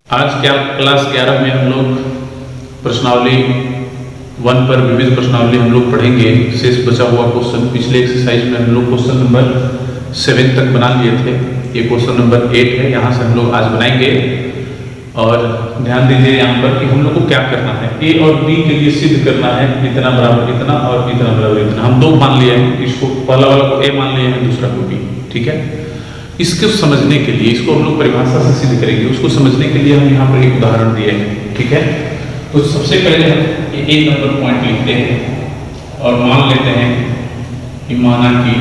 आज क्या क्लास 11 में हम लोग प्रश्नावली 1 पर विविध प्रश्नावली हम लोग पढ़ेंगे। शेष बचा हुआ क्वेश्चन पिछले एक्सरसाइज में हम लोग क्वेश्चन नंबर 7 तक बना लिए थे। ये क्वेश्चन नंबर 8 है, यहाँ से हम लोग आज बनाएंगे। और ध्यान दीजिए यहाँ पर कि हम लोग को क्या करना है, ए और बी के लिए सिद्ध करना है इतना बराबर इतना और इतना बराबर इतना। हम दो मान लिए हैं, इसको पहला वाला को ए मान लिए हैं, दूसरा को बी। ठीक है, इसको समझने के लिए इसको हम लोग परिभाषा से सिद्ध करेंगे। उसको समझने के लिए हम यहाँ पर एक उदाहरण दिए हैं। ठीक है, तो सबसे पहले हम ए नंबर पॉइंट लिखते हैं और मान लेते हैं कि माना कि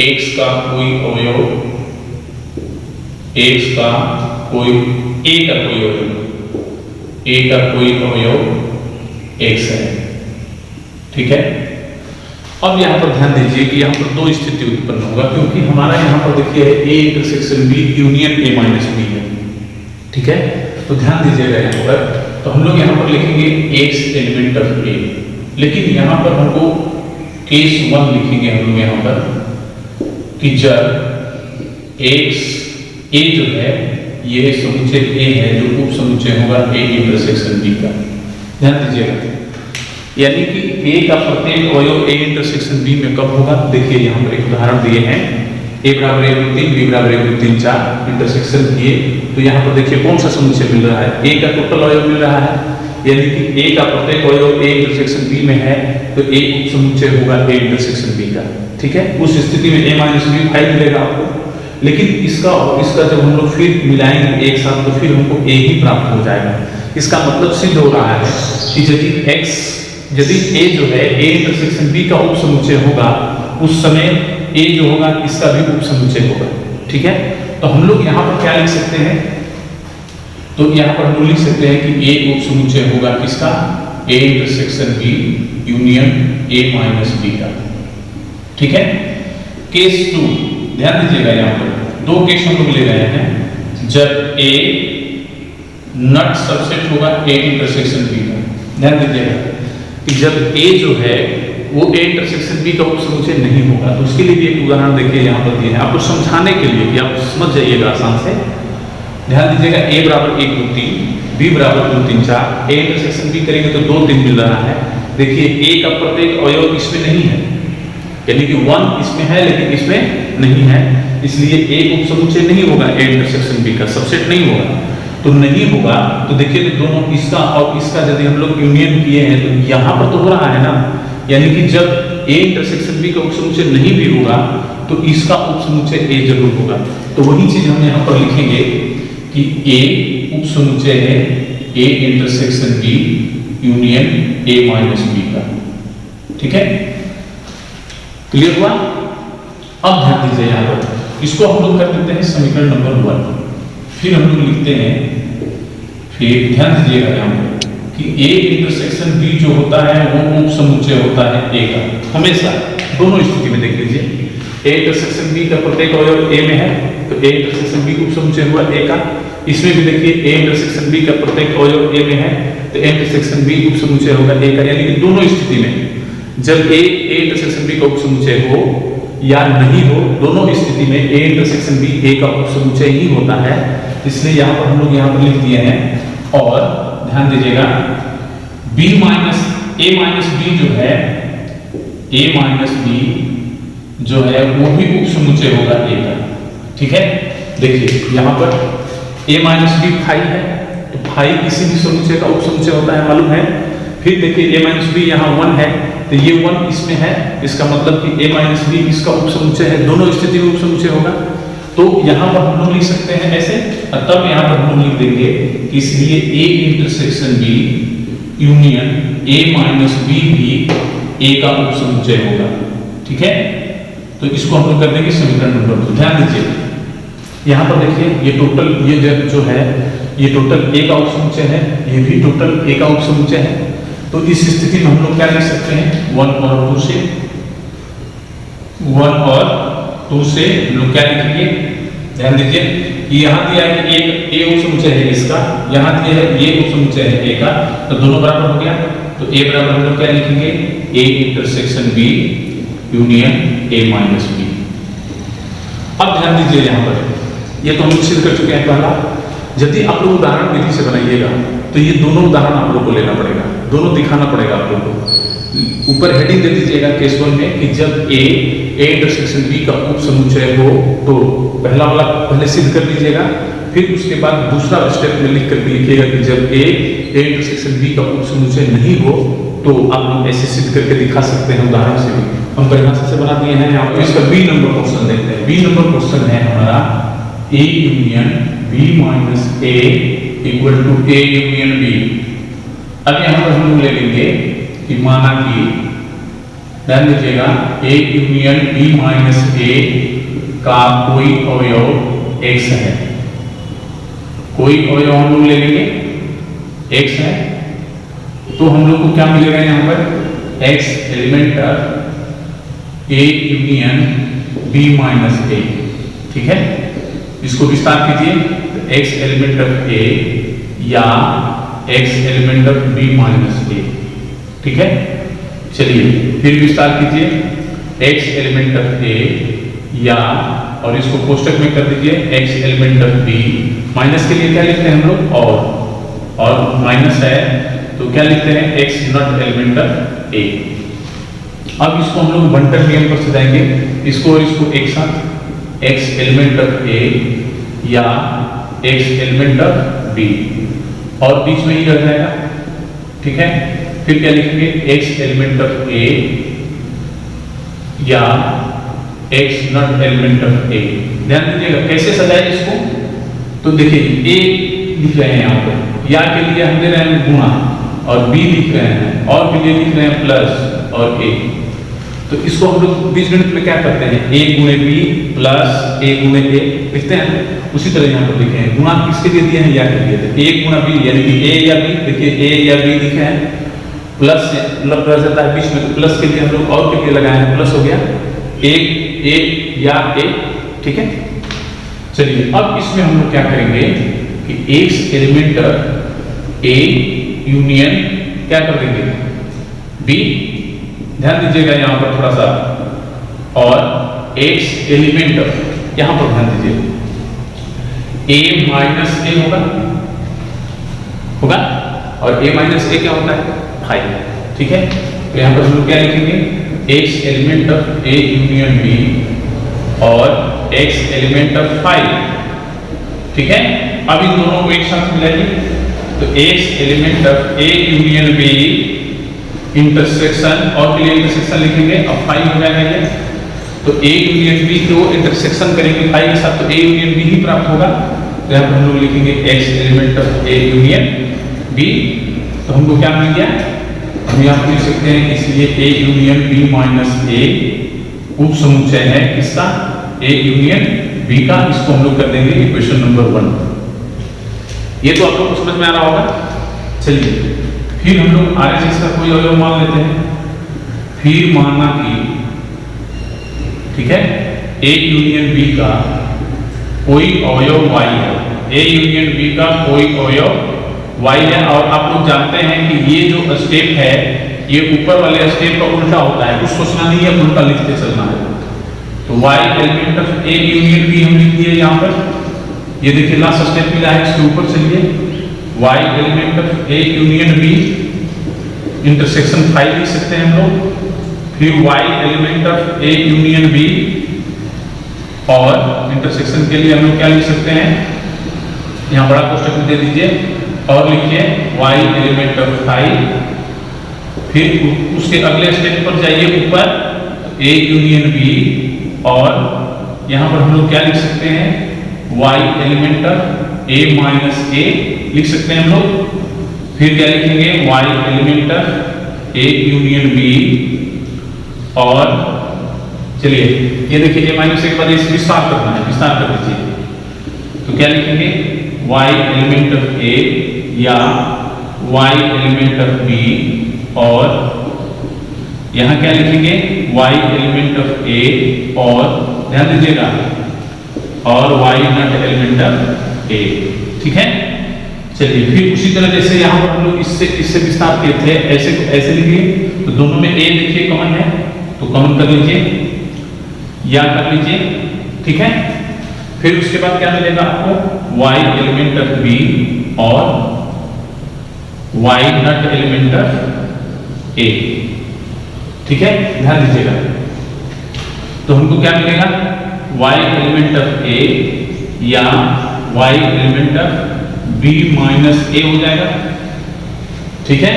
x का कोई अवयव x का कोई a का कोई अवयव a का कोई अवयव x है। ठीक है, अब यहाँ पर ध्यान दीजिए कि यहाँ पर दो स्थिति उत्पन्न होगा, क्योंकि हमारा यहाँ पर देखिए a intersection b union a minus b है। ठीक है, तो ध्यान दीजिएगा यहाँ पर, तो हम लोग यहाँ पर लिखेंगे x एलिमेंट ऑफ a, लेकिन यहाँ पर हमको केस 1 लिखेंगे हम लोग यहाँ पर कि जब x a जो है ये समुच्चय a है जो उप समुच्चय होगा a इंटरसेक्शन b का। ध्यान दीजिएगा, यानी कि a का प्रत्येक अवयव a इंटरसेक्शन b में कब होगा। देखिए यहाँ पर एक उदाहरण दिए हैं, a बराबर 1/3 b बराबर 1/3 4 इंटरसेक्शन किए, तो यहाँ पर देखिए कौन सा समुच्चय मिल रहा है, a का टोटल अवयव मिल रहा है, यानी कि a का प्रत्येक अवयव a इंटरसेक्शन b में है, तो a उप समुच्चय होगा a इंटरसेक्शन b का। ठीक है, उस स्थिति में a माइनस b 5 मिलेगा आपको, लेकिन इसका और इसका जब हम लोग फिर मिलाएंगे एक साथ तो फिर हमको a ही प्राप्त हो जाएगा। इसका मतलब सिद्ध हो रहा है कि यदि a जो है a इंटरसेक्शन b का उप समुच्चय होगा, उस समय a जो होगा इसका भी उप समुच्चय होगा। ठीक है, तो हम लोग यहाँ पर क्या लिख सकते हैं, तो यहाँ पर हम लोग लिख सकते हैं कि a उप समुच्चय होगा किसका, a intersection b union a minus b का। ठीक है, केस 2 ध्यान दीजिएगा, यहाँ पर दो केस हम लोग ले रहे हैं जब a नट सबसेट होगा a इंटरसेक्शन b का। ध्यान दीजिएगा कि जब a जो है वो a इंटरसेक्शन b का उप समुच्चय नहीं होगा, तो उसके लिए भी एक उदाहरण देखिए यहाँ पर दिए हैं आपको समझाने के लिए कि आप समझ जाइएगा आसान से। ध्यान दीजिएगा, a बराबर 1/2 3 b बराबर 2 3 4 a इंटरसेक्शन b करेंगे तो 2 3 मिल रहा है। देखिए a का प्रत्येक अवयव इसमें नहीं है, यानी कि 1 इसमें है लेकिन इसमें नहीं है, इसलिए a उप समुच्चय नहीं होगा a इंटरसेक्शन b का, सबसेट नहीं होगा। तो नहीं होगा तो देखिए दोनों इसका और इसका यदि हम लोग यूनियन किए हैं तो यहाँ पर तो हो रहा है ना, यानी कि जब a इंटरसेक्शन b का उप समुच्चय नहीं भी होगा तो इसका उप समुच्चय a जरूर होगा। तो वही चीज हम यहाँ पर लिखेंगे कि a उप समुच्चय है a intersection b union a minus b का। ठीक है, क्लियर हुआ। अब ध्यान दीजिए यहाँ पर, इसको हम लोग कर देते हैं समीकरण नंबर 1, फिर हम लोग लिखते हैं, फिर ध्यान दीजिएगा यहाँ पर कि a इंटरसेक्शन b जो होता है वो उप समुच्चय होता है a का। हमेशा दोनों स्थिति में देख लीजिए, a इंटरसेक्शन b का प्रत्येक अवयव a में है तो a इंटरसेक्शन b उप समुच्चय हुआ a का। इसमें भी देखिए a इंटरसेक्शन b का प्रत्येक अवयव a में है तो a इंटरसेक्शन b उप समुच्चय होगा a का। यानी कि दोनों स्थिति में जब a इंटरसेक्शन b का उप समुच्चय हो या नहीं हो, दोनों स्थिति में a इंटरसेक्शन b a का उप समुच्चय ही होता है। इसलिए यहाँ पर हम लोग यहाँ पर लिख दिए हैं। और ध्यान दीजिएगा b minus a minus b जो है a माइनस b जो है वो भी उप समुच्चय होगा a का। ठीक है, देखिए यहाँ पर a माइनस b फाई है तो फाई किसी भी समुच्चय का उप समुच्चय होता है, मालूम है। फिर देखिए a माइनस b यहाँ 1 है तो ये 1 इसमें है, इसका मतलब कि a माइनस b इसका उप समुच्चय है, दोनों स्थिति में उप समुच्चय होगा। तो यहाँ पर हम लोग लिख सकते हैं ऐसे, तब यहाँ पर हम लोग लिख देंगे कि इसलिए a intersection b union a minus b भी a का उप समुच्चय होगा। ठीक है, तो इसको हम लोग कर देंगे समीकरण नंबर 2। ध्यान दीजिए यहाँ पर देखिए ये टोटल ये जो है ये टोटल a का उप समुच्चय है, ये भी टोटल a का उप समुच्चय है। तो इस स्थिति में हम लोग क्या लिख सकते हैं, 1 और 2 से 1 और 2 से हम लोग क्या लिखेंगे। ध्यान दीजिए कि यहाँ दिया है कि एक a उप समुच्चय है इसका, यहाँ दिया है ये उप समुच्चय है a का, तो दोनों बराबर हो गया। तो a बराबर हम लोग क्या लिखेंगे, a intersection b union a minus b। अब ध्यान दीजिए यहाँ पर, ये तो हम सिद्ध कर चुके हैं पहला। यदि आप लोग उदाहरण विधि से बनाइएगा तो ये दोनों उदाहरण आप लोग को लेना पड़ेगा, दोनों दिखाना पड़ेगा आप लोग को। ऊपर हेडिंग दे दीजिएगा केस 1 में कि जब ए इंटरसेक्शन बी का उप समुच्चय हो तो पहला वाला पहले सिद्ध कर लीजिएगा, फिर उसके बाद दूसरा स्टेप में लिख कर लिखिएगा कि जब ए इंटरसेक्शन बी का उप समुच्चय नहीं हो तो आप लोग ऐसे सिद्ध करके दिखा सकते हैं उदाहरण से भी। हम परिभाषा से बना दिए हैं। यहाँ पर इसका बी नंबर क्वेश्चन देखते हैं। बी नंबर क्वेश्चन है हमारा A union B minus A equal to A union B. अब यहाँ पर हम लोग ले लेंगे कि माना कि ध्यान दीजिएगा ए यूनियन बी माइनस ए का कोई अवयव x है, कोई अवयव हम लोग ले लेंगे x है, तो हम लोग को क्या मिलेगा यहाँ पर x element of a union B minus a. ठीक है, इसको विस्तार कीजिए तो x एलिमेंट ऑफ a या x element of b minus a। ठीक है, चलिए फिर विस्तार कीजिए x एलिमेंट ऑफ a या, और इसको कोष्टक में कर दीजिए x element of b। Minus के लिए क्या लिखते हैं हम लोग, और माइनस है तो क्या लिखते हैं x not element of a। अब इसको हम लोग बंटन नियम पर सजाएंगे, इसको और इसको एक साथ x एलिमेंट ऑफ a या x एलिमेंट ऑफ b, और बीच में ही रह जाएगा। ठीक है, फिर क्या लिखेंगे x एलिमेंट ऑफ a या x not element of a। ध्यान दीजिएगा कैसे सजाए इसको, तो देखिए a लिख रहे हैं यहाँ पर, या के लिए हम दे रहे हैं गुणा, और b लिख रहे हैं, और के लिए लिख रहे हैं प्लस और a। तो इसको हम लोग बीजगणित में क्या करते हैं, a गुणे b प्लस a गुणे a लिखते हैं। उसी तरह यहाँ पर लिखे हैं, गुणा किसके लिए दिए हैं, या के लिए, a गुणा b यानी कि a या b। देखिए a या b लिखे हैं, प्लस मतलब रह जाता है बीच में, तो प्लस के लिए हम लोग और के लिए लगाए हैं, प्लस हो गया a या a। ठीक है, चलिए अब इसमें हम लोग क्या करेंगे कि x एलिमेंट a यूनियन क्या कर देंगे b, ध्यान दीजिएगा यहाँ पर थोड़ा सा, और x एलिमेंट यहाँ पर ध्यान दीजिए a माइनस a होगा, और a माइनस a क्या होता है 5। ठीक है, तो यहाँ पर हम लोग क्या लिखेंगे x element of a union b और x एलिमेंट ऑफ 5। ठीक है, अब इन दोनों को एक साथ मिलाइए तो x element of a union b intersection, और के लिए इंटरसेक्शन लिखेंगे, अब 5 हो जाएगा ये, तो a यूनियन b को इंटरसेक्शन करेंगे 5 के साथ तो a यूनियन b ही प्राप्त होगा। तो यहाँ पर हम लोग लिखेंगे x element of a union b। तो हमको क्या मिल गया, हम यहाँ पर लिख सकते हैं इसलिए a union b minus a उप समुच्चय है किसका, a यूनियन b का। इसको हम लोग कर देंगे इक्वेशन नंबर 1। ये तो आप लोग को समझ में आ रहा होगा। चलिए फिर हम लोग RHS का कोई अवयव मान लेते हैं। फिर मानना कि ठीक है a यूनियन b का कोई अवयव y है, a यूनियन b का कोई अवयव y है, और आप लोग जानते हैं कि ये जो स्टेप है ये ऊपर वाले स्टेप का उल्टा होता है, कुछ सोचना नहीं है, उल्टा लिखते चलना है। तो y element of a union b हम लिख दिए यहाँ पर, ये देखिए लास्ट स्टेप मिला है, इसके ऊपर चलिए y element of a union b intersection 5 लिख सकते हैं हम लोग, फिर y element of a union b, और इंटरसेक्शन के लिए हम लोग क्या लिख सकते हैं, यहाँ बड़ा कोष्टक में दे दीजिए और लिखिए y एलिमेंट ऑफ 5। फिर उसके अगले स्टेप पर जाइए ऊपर a यूनियन b, और यहाँ पर हम लोग क्या लिख सकते हैं y element of a minus a लिख सकते हैं हम लोग। फिर क्या लिखेंगे y element of a union b, और चलिए ये देखिए a माइनस a के बाद इस विस्तार करना है, विस्तार कर दीजिए। तो क्या लिखेंगे y एलिमेंट ऑफ a या y एलिमेंट ऑफ b, और यहाँ क्या लिखेंगे y एलिमेंट ऑफ a, और ध्यान दीजिएगा और y not element of a। ठीक है, चलिए फिर उसी तरह जैसे यहाँ पर हम लोग इससे विस्तार किए थे, ऐसे लिखिए, तो दोनों में a देखिए कॉमन है तो कॉमन कर लीजिए या कर लीजिए। ठीक है, फिर उसके बाद क्या मिलेगा आपको, y एलिमेंट ऑफ b और y not element of a। ठीक है, ध्यान दीजिएगा। तो हमको क्या मिलेगा, y एलिमेंट ऑफ a या y element of b minus a हो जाएगा। ठीक है,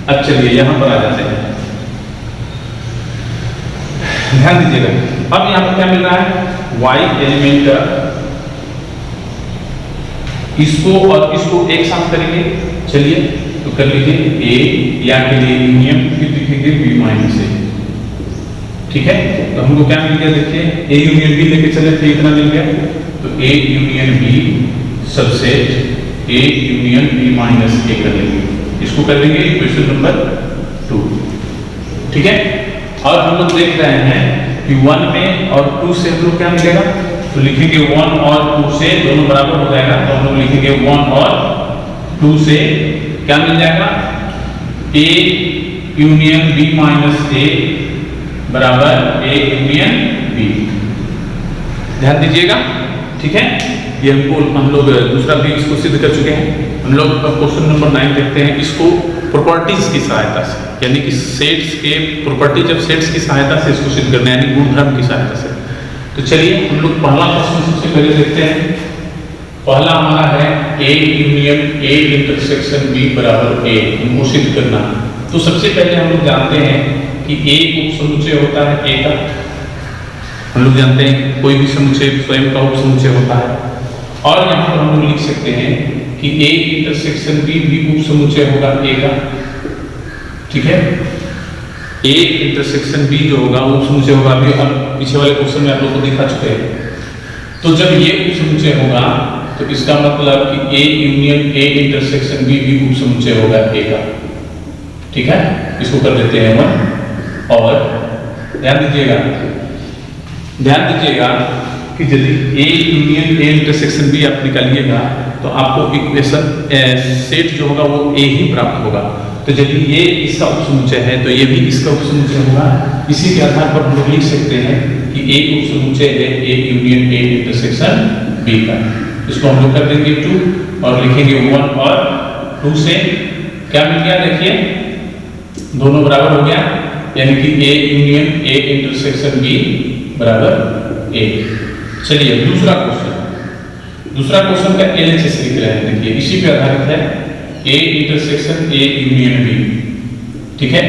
अब चलिए यहां पर आ जाते हैं, ध्यान दीजिएगा। अब यहां पर क्या मिल रहा है, y एलिमेंट इसको और इसको एक साथ करेंगे। चलिए तो कर लीजिए, a या के लिए यूनियन, फिर लिखेंगे b माइनस a। ठीक है, तो हमको क्या मिल गया, देखिए a यूनियन b लेके चले थे, इतना मिल गया। तो a union b subset a union b minus a कर लेंगे, इसको कर लेंगे इक्वेशन नंबर 2। ठीक है, और हम लोग देख रहे हैं कि 1 में और 2 से हम लोग क्या मिलेगा, तो लिखेंगे 1 और 2 से दोनों बराबर हो जाएगा। तो हम लोग लिखेंगे 1 और 2 से क्या मिल जाएगा, a union b minus a बराबर a यूनियन b। ध्यान दीजिएगा। ठीक है, ये हम लोग दूसरा भी इसको सिद्ध कर चुके हैं। हम लोग क्वेश्चन नंबर 9 देखते हैं, इसको प्रॉपर्टीज की सहायता से, यानी कि सेट्स के प्रॉपर्टी, जब सेट्स की सहायता से इसको सिद्ध करना है, यानी गुणधर्म की सहायता से। तो चलिए हम लोग पहला क्वेश्चन सबसे पहले देखते हैं। पहला हमारा है a union a intersection b बराबर a, हमको सिद्ध करना। तो सबसे पहले हम लोग जानते हैं कि a उपसमुच्चय होता है a का, हम लोग जानते हैं कोई भी समुच्चय स्वयं का उपसमुच्चय होता है। और यहाँ पर हम लोग लिख सकते हैं कि a इंटरसेक्शन b भी उपसमुच्चय होगा a का। ठीक है, a इंटरसेक्शन b जो होगा वो उपसमुच्चय होगा। अभी अब पीछे वाले क्वेश्चन में आप लोग को दिखा चुके हैं। तो जब ये उपसमुच्चय होगा तो इसका मतलब कि a union a intersection b भी उपसमुच्चय होगा a का। ठीक है, इसको कर देते हैं हम। और ध्यान दीजिएगा कि यदि a union a intersection b आप निकालिएगा तो आपको इक्वेशन सेट जो होगा वो a ही प्राप्त होगा। तो यदि ये इसका उपसमुच्चय है तो ये भी इसका उपसमुच्चय होगा। इसी के आधार पर हम लोग लिख सकते हैं कि a उपसमुच्चय है a union a intersection b का। इसको हम लोग कर देंगे 2 और लिखेंगे 1 और 2 से क्या मिल गया, देखिए दोनों बराबर हो गया, यानी कि a union a intersection b बराबर a। चलिए दूसरा क्वेश्चन का LHS लिख रहे हैं। देखिए इसी पे आधारित है, a intersection a union b। ठीक है,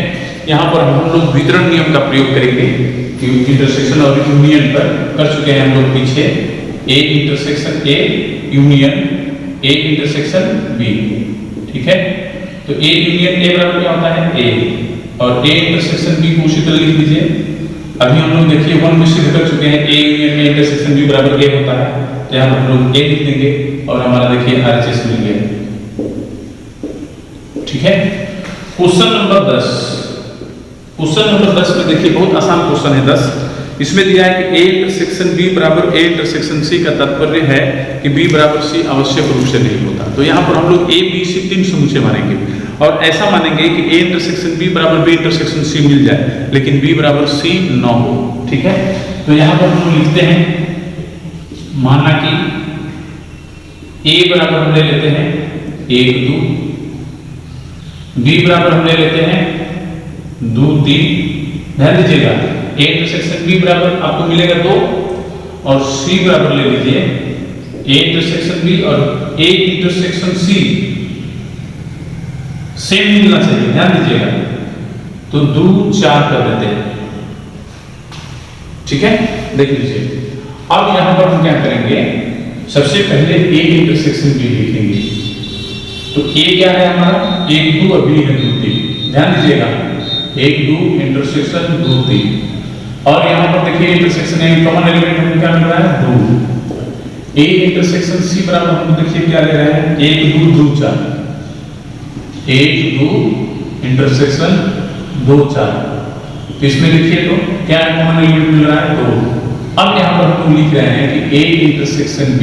यहाँ पर हम लोग वितरण नियम का प्रयोग करेंगे कि इंटरसेक्शन और यूनियन पर कर चुके हैं हम लोग पीछे। a intersection a union a intersection b। ठीक है, तो a यूनियन a बराबर क्या होता है a, और a इंटरसेक्शन b को उसी तरह लिख दीजिए। अभी हम लोग देखिए 1 में सिद्ध कर चुके हैं a union a intersection b बराबर a होता है। तो यहाँ पर हम लोग a लिख देंगे और हमारा देखिए RHS मिल गया। ठीक है, क्वेश्चन नंबर 10 में देखिए बहुत आसान क्वेश्चन है 10। इसमें दिया है कि a इंटरसेक्शन b बराबर a इंटरसेक्शन c का तात्पर्य है कि b बराबर c आवश्यक रूप से नहीं होता। तो यहाँ पर हम लोग a b c 3 समुच्चय मानेंगे और ऐसा मानेंगे कि a इंटरसेक्शन b बराबर b इंटरसेक्शन c मिल जाए लेकिन b बराबर c न हो। ठीक है, तो यहाँ पर हम लिखते हैं, माना कि a बराबर हम ले लेते हैं 1 2, b बराबर हम ले लेते हैं 2 3। ध्यान दीजिएगा, a इंटरसेक्शन b बराबर आपको मिलेगा 2 और c बराबर ले लीजिए a इंटरसेक्शन b और a इंटरसेक्शन c सेम मिलना चाहिए। ध्यान दीजिएगा, तो 2 4 कर देते हैं। ठीक है, देख लीजिए। अब यहां पर हम क्या करेंगे, सबसे पहले a इंटरसेक्शन b लिखेंगे। तो a क्या है हमारा 1 2 और b है 2 3। ध्यान दीजिएगा 1 2 इंटरसेक्शन 2 3। और यहां पर देखिए इंटरसेक्शन है, कॉमन एलिमेंट हमको क्या मिल रहा है 2। a इंटरसेक्शन c बराबर हम देखिए क्या ले रहे हैं 1 2 2 4। 1 2 इंटरसेक्शन 2 4। तो इसमें देखिए तो क्या कॉमन एलिमेंट मिल रहा है 2। अब यहाँ पर हम लिख रहे हैं कि a intersection b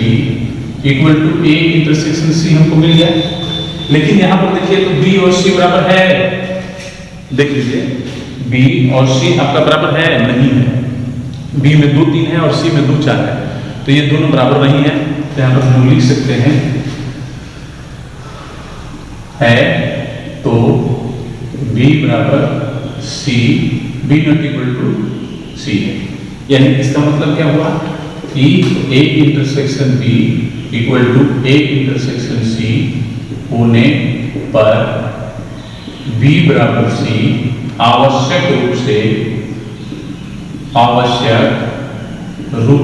equal to a intersection c हमको मिल गया। लेकिन यहाँ पर देखिए तो b और c बराबर है, देख लीजिए b और c आपका बराबर है नहीं है। b में 2 3 है और c में 2 4 है। तो ये दोनों बराबर नहीं है, तो यहाँ पर हम लिख सकते हैं है तो B बराबर C, B not equal to C है। यानी इसका मतलब क्या हुआ कि A intersection B equal to A intersection C होने पर B बराबर C आवश्यक रूप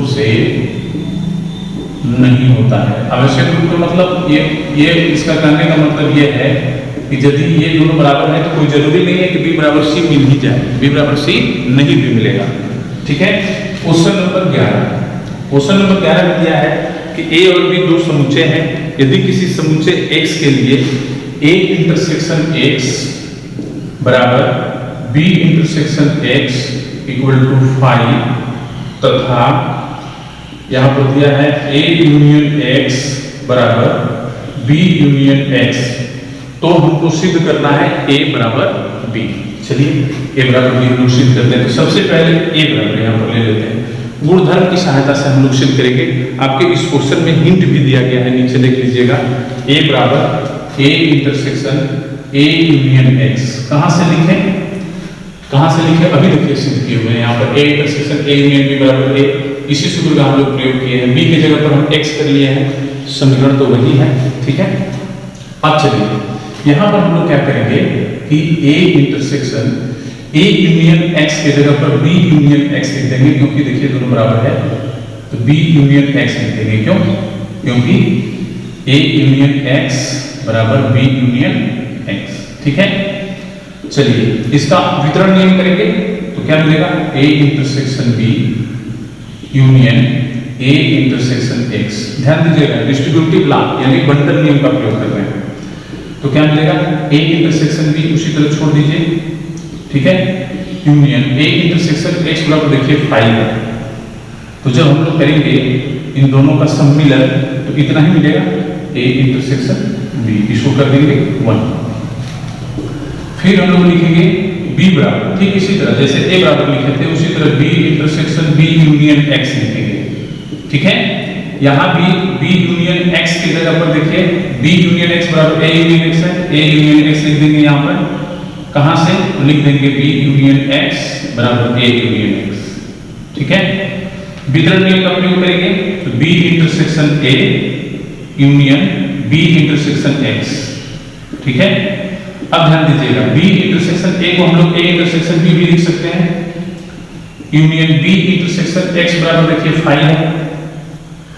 से नहीं होता है। आवश्यक रूप का मतलब ये इसका कहने का मतलब ये है कि यदि ये दोनों बराबर है तो कोई जरूरी नहीं है कि B बराबर C मिल ही जाए, B बराबर C नहीं भी मिलेगा। ठीक है। क्वेश्चन नंबर 11, क्वेश्चन नंबर 11 में दिया है कि A और B दो समुच्चय हैं। यदि किसी समुच्चय X के लिए A इंटरसेक्शन X बराबर B intersection X equal to 5 तथा यहाँ पर दिया है A यूनियन X बराबर B यूनियन X, तो हमको सिद्ध करना है A बराबर B। चलिए A बराबर B हम लोग सिद्ध करते हैं। तो सबसे पहले A बराबर यहाँ पर ले लेते हैं। गुणधर्म की सहायता से हम लोग सिद्ध करेंगे। आपके इस क्वेश्चन में हिंट भी दिया गया है, नीचे देख लीजिएगा। A बराबर A intersection A union X, कहाँ से लिखें, कहाँ से लिखे, अभी देखिए सिद्ध किए हुए हैं यहाँ पर A intersection A union B बराबर A, इसी सूत्र का हम लोग प्रयोग किए हैं। B की जगह पर हम X कर लिए हैं, समीकरण तो वही है। ठीक है। अब चलिए यहाँ पर हम लोग क्या करेंगे कि A intersection A union X की जगह पर B यूनियन X लिख देंगे, क्योंकि देखिए दोनों बराबर है, तो B यूनियन X लिख देंगे। क्यों? क्योंकि A यूनियन X बराबर B यूनियन X। ठीक है। चलिए इसका वितरण नियम करेंगे तो क्या मिलेगा, A intersection B union A intersection X। ध्यान दीजिएगा, डिस्ट्रीब्यूटिव लॉ यानी बंटन नियम का प्रयोग कर रहे हैं। तो क्या मिलेगा, A इंटरसेक्शन B उसी तरह छोड़ दीजिए। ठीक है। यूनियन A इंटरसेक्शन X बराबर देखिए 5 है, तो जब हम लोग करेंगे इन दोनों का सम्मिलन तो कितना ही मिलेगा, A इंटरसेक्शन B, इसको कर देंगे 1। फिर हम लोग लिखेंगे B बराबर, ठीक इसी तरह जैसे A बराबर लिखे थे उसी तरह B intersection B union X लिखेंगे। ठीक है। यहाँ B यूनियन X की जगह पर देखिए B यूनियन X बराबर A यूनियन X है, A यूनियन X लिख देंगे यहाँ पर। कहाँ से लिख देंगे, B यूनियन X बराबर A यूनियन X। ठीक है। वितरण नियम का प्रयोग करेंगे तो B intersection A union B intersection X। ठीक है। अब ध्यान दीजिएगा, B इंटरसेक्शन A को हम लोग A इंटरसेक्शन B भी लिख सकते हैं। यूनियन B इंटरसेक्शन X बराबर देखिए 5 है,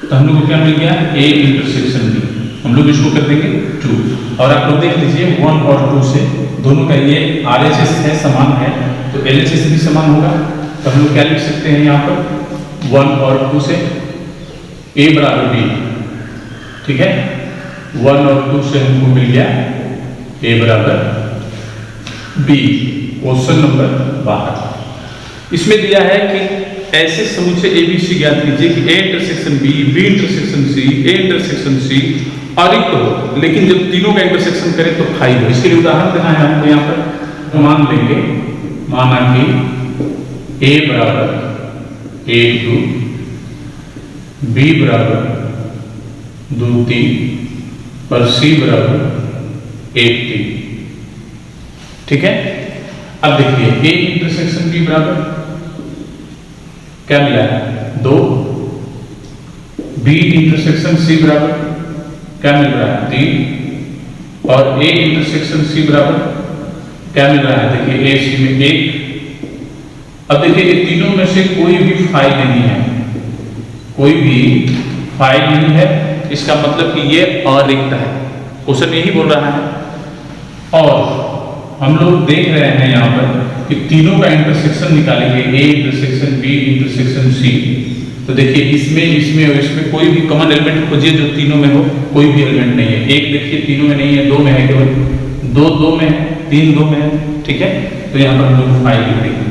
तो हम लोग को क्या मिल गया, A इंटरसेक्शन B। हम लोग इसको कर देंगे 2। और आप लोग देख लीजिए 1 और 2 से दोनों का ये RHS है, समान है, तो LHS भी समान होगा। तो हम लोग क्या लिख सकते हैं यहाँ पर 1 और 2 से A बराबर B। ठीक है। 1 और 2 से हमको मिल गया A बराबर B। क्वेश्चन नंबर 12, इसमें दिया है कि ऐसे समुच्चय ABC ज्ञात कीजिए कि A intersection B, B intersection C, A intersection C अरिक्त हो, लेकिन जब तीनों का इंटरसेक्शन करें तो 5 हो। इसके लिए उदाहरण देना है हमको। यहाँ पर मान लेंगे, माना कि A बराबर 1 2, B बराबर 2 3 और C बराबर 1 3। ठीक है। अब देखिए A इंटरसेक्शन B बराबर क्या मिला है, 2। B इंटरसेक्शन C बराबर क्या मिल रहा है, 3। और A इंटरसेक्शन C बराबर क्या मिल रहा है, देखिए A C में 1। अब देखिए ये तीनों में से कोई भी 5 नहीं है, कोई भी 5 नहीं है। इसका मतलब कि ये अरिक्त है, क्वेश्चन यही बोल रहा है। और हम लोग देख रहे हैं यहाँ पर कि तीनों का इंटरसेक्शन निकालेंगे, A intersection B intersection C। तो देखिए इसमें और इसमें कोई भी कॉमन एलिमेंट खोजिए जो तीनों में हो, कोई भी एलिमेंट नहीं है। 1 देखिए तीनों में नहीं है, 2 में है केवल, 2 में है, 3 2 में है। ठीक है। तो यहाँ पर हम लोग 5 लिख देंगे।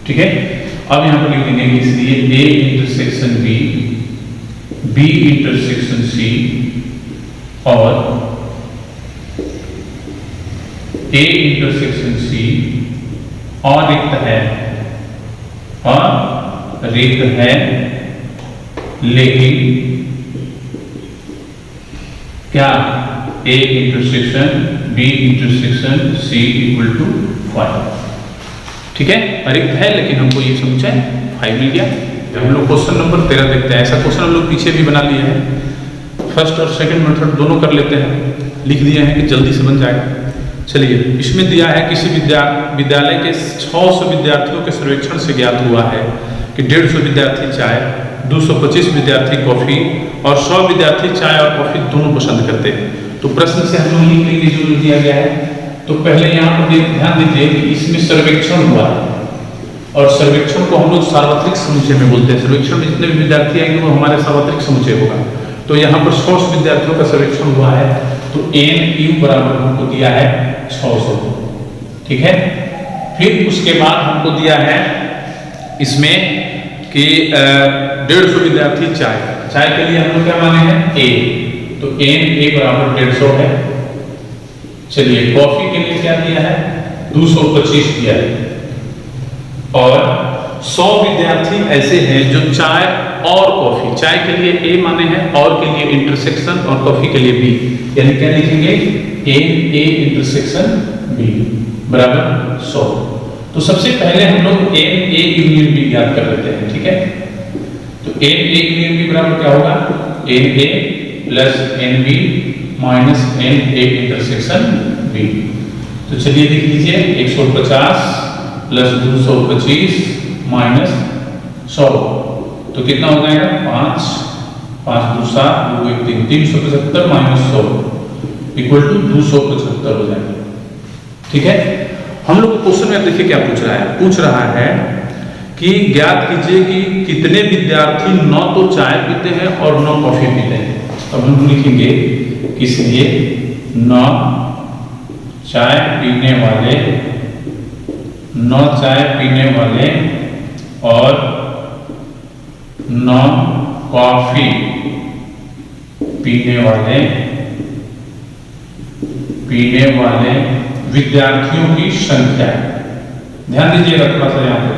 ठीक है। अब यहाँ पर लिख देंगे इसलिए A intersection B, B intersection C और A इंटरसेक्शन C और रिक्त है लेकिन क्या A intersection B intersection C equal to 5। ठीक है, रिक्त है लेकिन हमको ये समुच्चय 5 मिल गया। हम लोग क्वेश्चन नंबर 13 देखते हैं। ऐसा क्वेश्चन हम लोग पीछे भी बना लिए हैं, फर्स्ट और सेकंड मेथड दोनों कर लेते हैं, लिख दिए हैं कि जल्दी से बन जाएगा। चलिए, इसमें दिया है किसी विद्यालय के 600 विद्यार्थियों के सर्वेक्षण से ज्ञात हुआ है कि 150 विद्यार्थी चाय, 225 विद्यार्थी कॉफी और 100 विद्यार्थी चाय और कॉफी दोनों पसंद करते हैं। तो प्रश्न से हम लोग लिख लेंगे जो दिया गया है। तो पहले यहाँ पर ध्यान दीजिए कि इसमें सर्वेक्षण हुआ है और सर्वेक्षण को हम लोग सार्वत्रिक समुच्चय में बोलते हैं। सर्वेक्षण में जितने भी विद्यार्थी आएंगे वो हमारे सार्वत्रिक समुच्चय होगा। तो यहाँ पर 100 विद्यार्थियों का सर्वेक्षण हुआ है, तो NU बराबर हमको दिया है 600। ठीक है, फिर उसके बाद हमको दिया है इसमें कि 150 विद्यार्थी चाय के लिए हम लोग क्या माने हैं A, तो NA बराबर 150 है। चलिए, कॉफी के लिए क्या दिया है 225 दिया है और 100 विद्यार्थी ऐसे हैं जो चाय और कॉफी, चाय के लिए A माने हैं और के लिए इंटरसेक्शन और कॉफी के लिए B, यानी क्या लिखेंगे A इंटरसेक्शन B बराबर 100। तो सबसे पहले हम लोग NA यूनियन B ज्ञात कर लेते हैं। ठीक है, तो NA यूनियन B बराबर क्या होगा NA plus NB minus NA intersection B। तो चलिए देख लीजिए, 150 प्लस 225 माइनस 100, तो कितना हो जाएगा 5 5 2 7 2 1 3 375 माइनस 100 इक्वल टू 275 हो जाएगा। ठीक है, हम लोग क्वेश्चन में देखिए क्या पूछ रहा है कि ज्ञात कीजिए कि कितने विद्यार्थी न तो चाय पीते हैं और न कॉफी पीते हैं। अब हम लिखेंगे इसलिए न चाय पीने वाले और न कॉफी पीने वाले विद्यार्थियों की संख्या। ध्यान दीजिएगा थोड़ा सा यहाँ पर,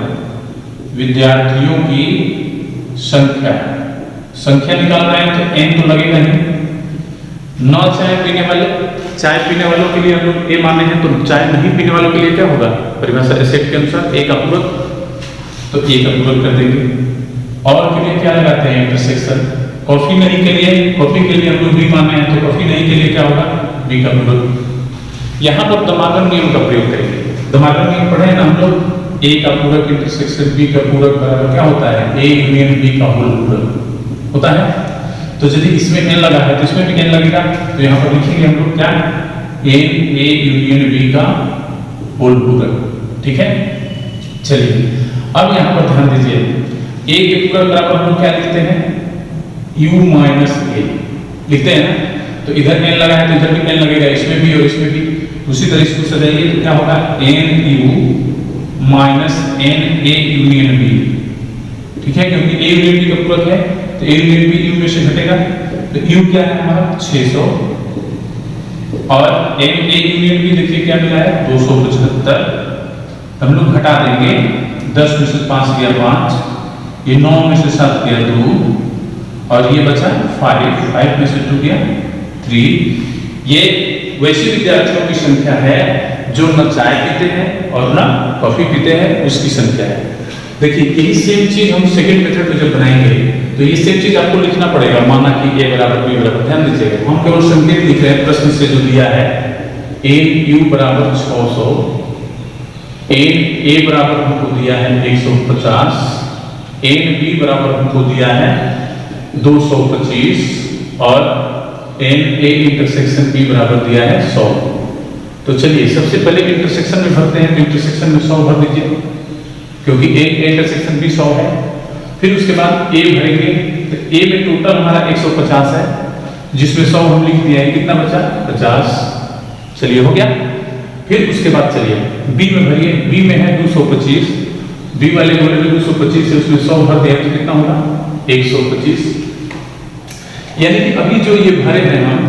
विद्यार्थियों की संख्या निकाल रहे हैं तो n तो लगेगा ही। न चाय पीने वालों के लिए हम लोग A माने हैं, तो चाय नहीं पीने वालों के लिए क्या होगा परिभाषा सेट के अनुसार A का पूरक, तो A का पूरक कर देंगे। और के लिए क्या लगाते हैं इंटरसेक्शन। कॉफी नहीं के लिए, कॉफी के लिए हम लोग B माने हैं, तो कॉफी नहीं के लिए क्या होगा B का पूरक। यहाँ पर दमागन नियम का प्रयोग करेंगे। दमागन नियम पढ़े ना हम लोग, A का पूरक इंटरसेक्शन B का पूरक बराबर क्या होता है A यूनियन B का होल पूरक होता है। तो यदि इसमें n लगा है तो इसमें भी n लगेगा, तो यहाँ पर लिखेंगे हम लोग क्या A यूनियन B का होल पूरक। ठीक है, चलिए अब यहाँ पर ध्यान दीजिए, A के पूरक बराबर हम लोग क्या लिखते हैं U माइनस A लिखते हैं ना। तो इधर n लगा है तो इधर भी n लगेगा, इसमें भी और इसमें भी। उसी तरह इसको सजाइए तो क्या होगा NU minus NA union B। ठीक है, क्योंकि A यूनियन B का पूरक है तो A यूनियन B U में से घटेगा, तो U क्या है हमारा 600 और NA यूनियन B देखिए क्या मिला है 275। हम लोग घटा देंगे, 10 में से 5 गया 5, ये 9 में से 7 गया 2 और ये बचा 5 में से 2 गया 3। ये वैसे विद्यार्थियों की संख्या है जो न चाय पीते हैं और न कॉफी पीते हैं, उसकी संख्या है। देखिए यही सेम चीज हम सेकंड मेथड में जब बनाएंगे तो ये सेम चीज आपको लिखना पड़ेगा, माना कि A बराबर B बराबर। ध्यान दीजिएगा, हम केवल संकेत लिख रहे हैं प्रश्न से जो दिया है। NU बराबर 600, A बराबर हमको दिया है 150, NB बराबर हमको दिया है 225 और NA इंटरसेक्शन B बराबर दिया है 100। तो चलिए सबसे पहले इंटरसेक्शन में भरते हैं, तो इंटरसेक्शन में 100 भर दीजिए क्योंकि A इंटरसेक्शन भी 100 है। फिर उसके बाद A भरेंगे, तो A में टोटल हमारा 150 है, जिसमें 100 हम लिख दिया है, कितना बचा 50। चलिए हो गया। फिर उसके बाद चलिए B में भरिए, B में है 225, B वाले गोले में 225 है, उसमें 100 भर दिया तो कितना होगा 125। यानी कि अभी जो ये भरे हैं हम,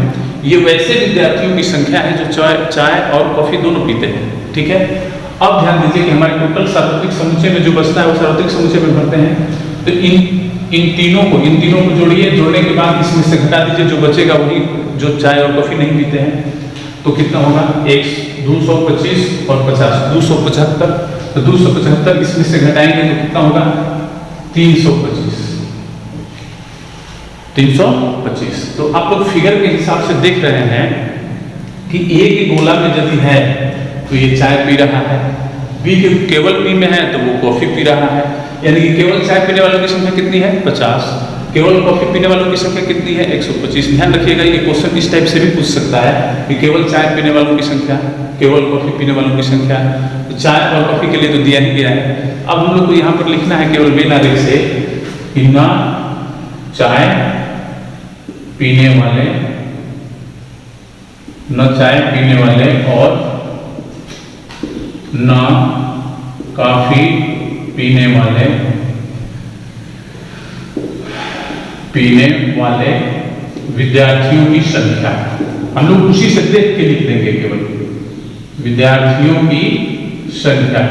ये वैसे विद्यार्थियों की संख्या है जो चाय और कॉफी दोनों पीते हैं। ठीक है, अब ध्यान दीजिए कि हमारे टोटल सार्वत्रिक समुच्चय में जो बचता है वो सार्वत्रिक समुच्चय में भरते हैं। तो इन इन तीनों को जोड़िए, जोड़ने के बाद इसमें से घटा दीजिए, जो बचेगा वही जो चाय और कॉफी नहीं पीते हैं। तो कितना होगा 225 और 50 275। तो 275 इसमें से घटाएंगे तो कितना होगा 325। तो आप लोग फिगर के हिसाब से देख रहे हैं कि ए के गोला में यदि है तो ये चाय पी रहा है, बी के केवल बी में है तो वो कॉफी पी रहा है, यानी कि केवल चाय पीने वालों की संख्या कितनी है 50, केवल कॉफी पीने वालों की संख्या कितनी है 125। ध्यान रखिएगा, ये क्वेश्चन इस टाइप से भी पूछ सकता है कि केवल चाय पीने वालों की संख्या, केवल कॉफी पीने वालों की संख्या। तो चाय और कॉफी के लिए तो दिया ही गया है। अब हम लोग को यहाँ पर लिखना है केवल वेन आरेख से कि ना चाय पीने वाले, न चाय पीने वाले और न कॉफी पीने वाले विद्यार्थियों की संख्या। हम लोग उसी से देख के लिख देंगे, केवल विद्यार्थियों की संख्या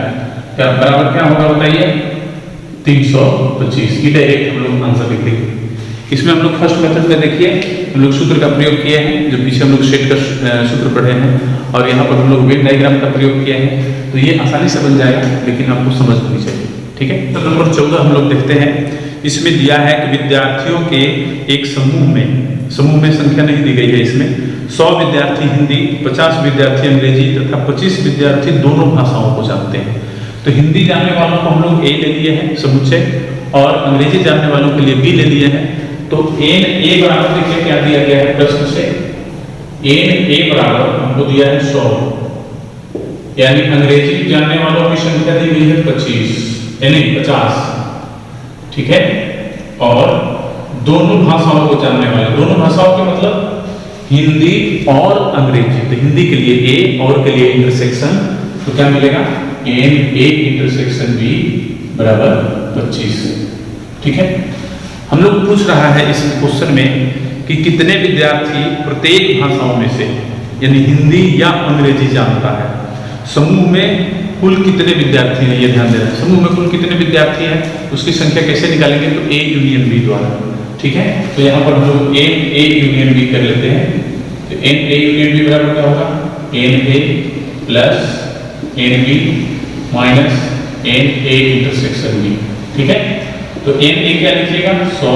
क्या बराबर क्या होगा बताइए 325 की डायरेक्ट हम लोग आंसर लिख देंगे। इसमें हम लोग फर्स्ट मेथड में देखिए हम लोग सूत्र का प्रयोग किए हैं, जो पीछे हम लोग सेट का सूत्र पढ़े हैं, और यहाँ पर हम लोग वेन डायग्राम का प्रयोग किए हैं। तो ये आसानी से बन जाएगा, लेकिन आपको समझ होनी चाहिए। ठीक है, तो नंबर 14 हम लोग देखते हैं। इसमें दिया है कि विद्यार्थियों के एक समूह में संख्या नहीं दी गई है इसमें, 100 विद्यार्थी हिंदी, 50 विद्यार्थी अंग्रेजी तथा 25 विद्यार्थी दोनों भाषाओं को जानते हैं। तो हिंदी जानने वालों को हम लोग ए ले लिए हैं समुच्चय, और अंग्रेजी जानने वालों के लिए बी ले लिए हैं। तो एन ए बराबर देखिए क्या दिया गया है प्रश्न से, एन ए बराबर हमको दिया है 100, यानी अंग्रेजी जानने वालों की संख्या दी गई है 50, ठीक है, और दोनों भाषाओं को जानने वाले, दोनों भाषाओं के मतलब हिंदी और अंग्रेजी। तो हिंदी के लिए ए और के लिए इंटरसेक्शन, तो क्या मिलेगा एन ए इंटरसेक्शन बी बराबर 25। ठीक है, हम लोग पूछ रहा है इस क्वेश्चन में कि कितने विद्यार्थी प्रत्येक भाषाओं में से, यानी हिंदी या अंग्रेजी जानता है। समूह में कुल कितने विद्यार्थी हैं ये ध्यान देना है। समूह में कुल कितने विद्यार्थी हैं उसकी संख्या कैसे निकालेंगे, तो ए यूनियन बी द्वारा। ठीक है, तो यहाँ पर हम लोग एन ए यूनियन बी कर लेते हैं। तो एन ए यूनियन बी बराबर क्या होगा, N A plus N B minus N A intersection B. ठीक है, तो एन ए क्या लिखिएगा 100,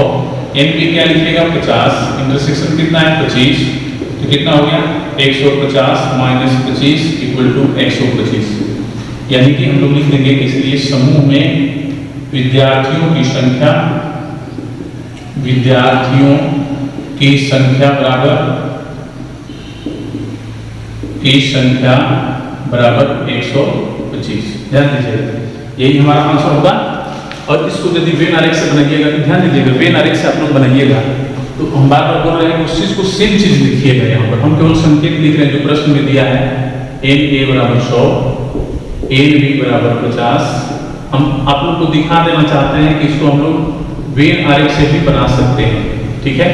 एन बी क्या लिखिएगा 50, इंटरसेक्शन कितना है 25, तो कितना हो गया 150 माइनस 25 इक्वल टू 125। यानी कि हम लोग लिख देंगे इसलिए समूह में विद्यार्थियों की बराबर 125। ध्यान दीजिए, यही हमारा आंसर होगा। और इसको यदि वेन आरेख से बनाइएगा, तो ध्यान दीजिएगा वेन आरेख से आप लोग बनाइएगा तो हम बार बार बोल रहे हैं उस चीज को सेम चीज लिखिएगा। यहाँ पर हम केवल संकेत लिख रहे हैं जो प्रश्न में दिया है, एन ए बराबर 100, एन बी बराबर 50। हम आप लोग को दिखा देना चाहते हैं कि इसको हम लोग वेन आरेख से भी बना सकते हैं। ठीक है,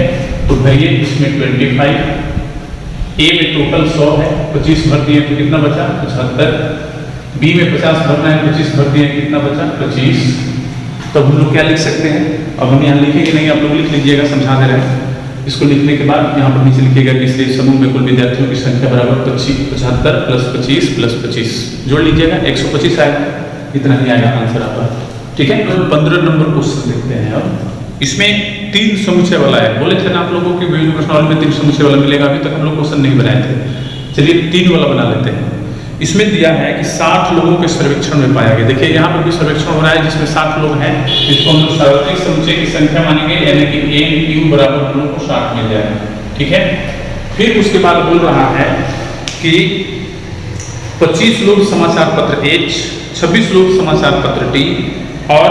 तो भरिए इसमें 25, ए में टोटल 100 है, 25 भर दिए तो कितना बचा 75, बी में 50 भरना है, 25 भर दिए कितना बचा 25। तो हम लोग क्या लिख सकते हैं, अब हम यहाँ लिखेंगे नहीं, आप लोग लिख लीजिएगा, समझा दे रहे हैं। इसको लिखने के बाद यहाँ पर नीचे लिखिएगा कि इसलिए समूह में कुल विद्यार्थियों की संख्या बराबर 75 प्लस 25 प्लस 25 जोड़ लीजिएगा 125 आएगा, इतना ही आएगा आंसर आपका। ठीक है, तो 15 नंबर क्वेश्चन देखते हैं। अब इसमें 3 समुच्चय वाला है, बोले थे ना आप लोगों की विभिन्न प्रश्नावली में 3 समुच्चय वाला मिलेगा, अभी तक हम लोग क्वेश्चन नहीं बनाए थे। चलिए 3 वाला बना लेते हैं। इसमें दिया है कि 60 लोगों के सर्वेक्षण में पाया गया। देखिए यहाँ पर भी सर्वेक्षण हो रहा है जिसमें 60 लोग हैं, जिसको हम लोग सार्वत्रिक समुच्चय की संख्या मानेंगे, यानी कि एन क्यू बराबर हम लोग को 60 मिल जाएगा। ठीक है, फिर उसके बाद बोल रहा है कि 25 लोग समाचार पत्र एच, 26 लोग समाचार पत्र टी और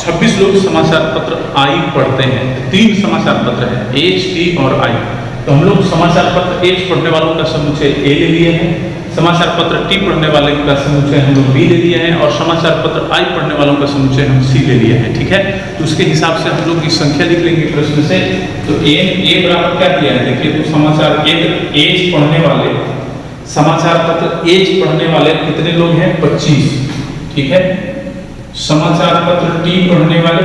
26 लोग समाचार पत्र आई पढ़ते हैं। 3 समाचार पत्र हैं, एच टी और आई। तो हम लोग समाचार पत्र एच पढ़ने वालों का समुच्चय ए ले लिए हैं, समाचार पत्र टी पढ़ने वाले का समुच्चय हम लोग बी ले लिए हैं, और समाचार पत्र आई पढ़ने वालों का समुच्चय हम सी ले लिए हैं। ठीक है, तो उसके हिसाब से हम लोग की संख्या लिख लेंगे प्रश्न से। तो एन ए बराबर क्या दिया है, देखिए तो समाचार एज पढ़ने वाले, समाचार पत्र एज पढ़ने वाले कितने लोग हैं 25। ठीक है, समाचार पत्र टी पढ़ने वाले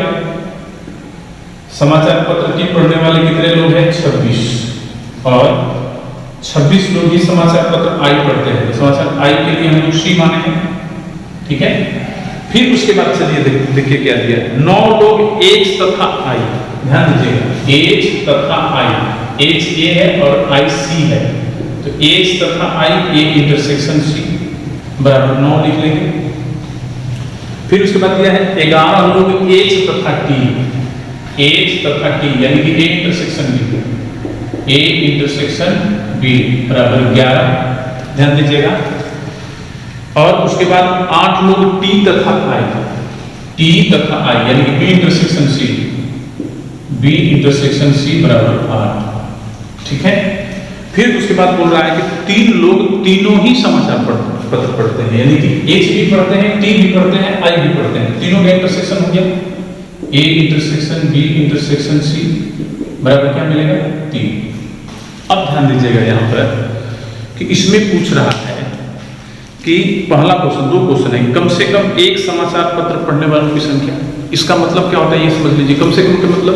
समाचार पत्र की पढ़ने वाले कितने लोग हैं? 26, और 26 लोग ही समाचार पत्र आई पढ़ते हैं। तो समाचार आई के लिए हम लोग सी माने हैं, ठीक है। फिर उसके बाद चलिए देखिए क्या दिया, 9 लोग एच तथा आई, ध्यान दीजिएगा, एच तथा आई, एच ए है और आई सी है, तो एच तथा आई ए इंटरसेक्शन सी बराबर 9 लिख लेंगे। फिर उसके बाद दिया है 11 लोग एच तथा टी, एच तथा टी यानी कि A intersection B, A intersection B बराबर 11, ध्यान दीजिएगा। और उसके बाद 8 लोग टी तथा आई, टी तथा आई यानी कि B intersection C, B intersection सी बराबर 8, ठीक है। फिर उसके बाद बोल रहा है कि 3 लोग तीनों ही समाचार पत्र पढ़ते हैं, यानी कि एच भी पढ़ते हैं, टी भी पढ़ते हैं, आई भी पढ़ते हैं, तीनों का इंटरसेक्शन हो गया, ए इंटरसेक्शन बी इंटरसेक्शन सी बराबर क्या मिलेगा? 3। अब ध्यान दीजिएगा यहाँ पर कि इसमें पूछ रहा है कि पहला क्वेश्चन, 2 क्वेश्चन है, कम से कम एक समाचार पत्र पढ़ने वालों की संख्या। इसका मतलब क्या होता है ये समझ लीजिए। कम से कम का मतलब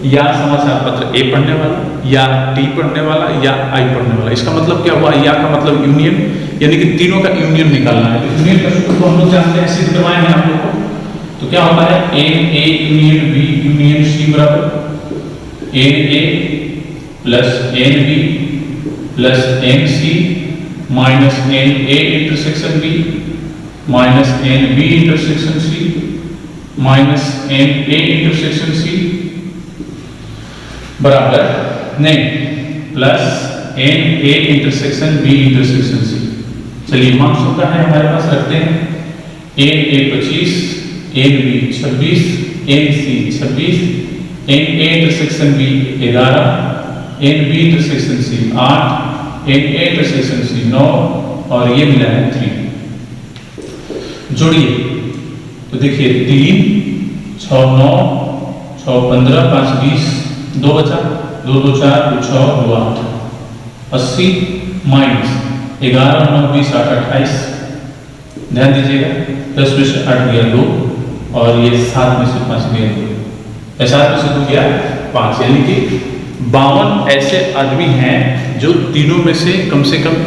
या समाचार पत्र ए पढ़ने वाला, या टी पढ़ने वाला, या आई पढ़ने वाला। इसका मतलब क्या हुआ? या का मतलब यूनियन, यानी कि तीनों का यूनियन निकालना है। तो यूनियन का सूत्र तो हम लोग जानते हैं, सिद्ध करवाए हैं आप लोग को। तो क्या होता है? N a union b union c बराबर n A plus N b plus n C minus N A intersection B minus N B intersection C minus N A intersection सी बराबर नहीं plus N A intersection B intersection सी। चलिए marks होता है हमारे पास, रखते हैं n a 25, n b 26, n c 26, n A intersection b 11, n B intersection c 8, N A intersection सी 9 और ये मिला है 3। जोड़िए तो देखिए 3 6 9 6 15 5 20, 2 बचा, 2 2 4 2 6 2 8, 80 माइनस 11 9 20 8 28। ध्यान दीजिएगा 10 में से 8 गया 2 और ये 7 में से 5 गया 2, 7 में से 2 गया 5, यानी कि 52 ऐसे आदमी हैं जो तीनों में से कम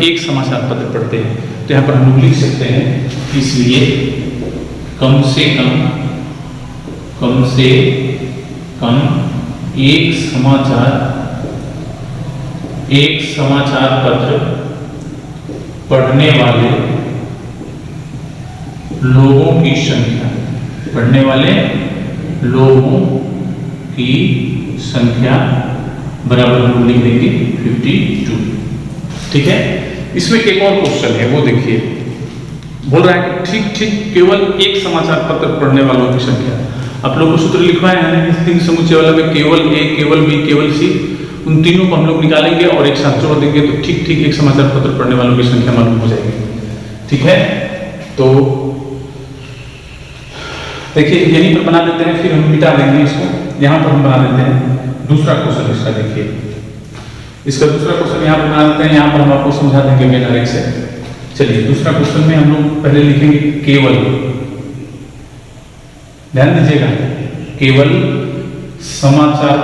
एक समाचार पत्र पढ़ते हैं। तो यहाँ पर हम लोग लिख सकते हैं, इसलिए कम से कम एक समाचार पत्र पढ़ने वाले लोगों की संख्या, पढ़ने वाले लोगों की संख्या बराबर हम लिख देंगे 52, ठीक है। इसमें एक और क्वेश्चन है, वो देखिए, बोल रहा है कि ठीक केवल एक समाचार पत्र पढ़ने वालों की संख्या। आप लोगों को सूत्र लिखवाए हैं इस 3 समुच्चय वाला में, केवल ए केवल बी केवल सी, उन तीनों को हम लोग निकालेंगे और एक साथ जोड़ देंगे तो ठीक एक समाचार पत्र पढ़ने वालों की संख्या मालूम हो जाएगी, ठीक है। तो देखिए यहीं पर बना देते हैं, फिर हम मिटा देंगे इसको। यहाँ पर हम बना देते हैं दूसरा क्वेश्चन इसका। देखिए इसका दूसरा क्वेश्चन यहाँ पर बना देते हैं, यहाँ पर हम आपको समझा देंगे मेन आरेख से। चलिए दूसरा क्वेश्चन में हम लोग पहले लिखेंगे केवल, ध्यान दीजिएगा, केवल समाचार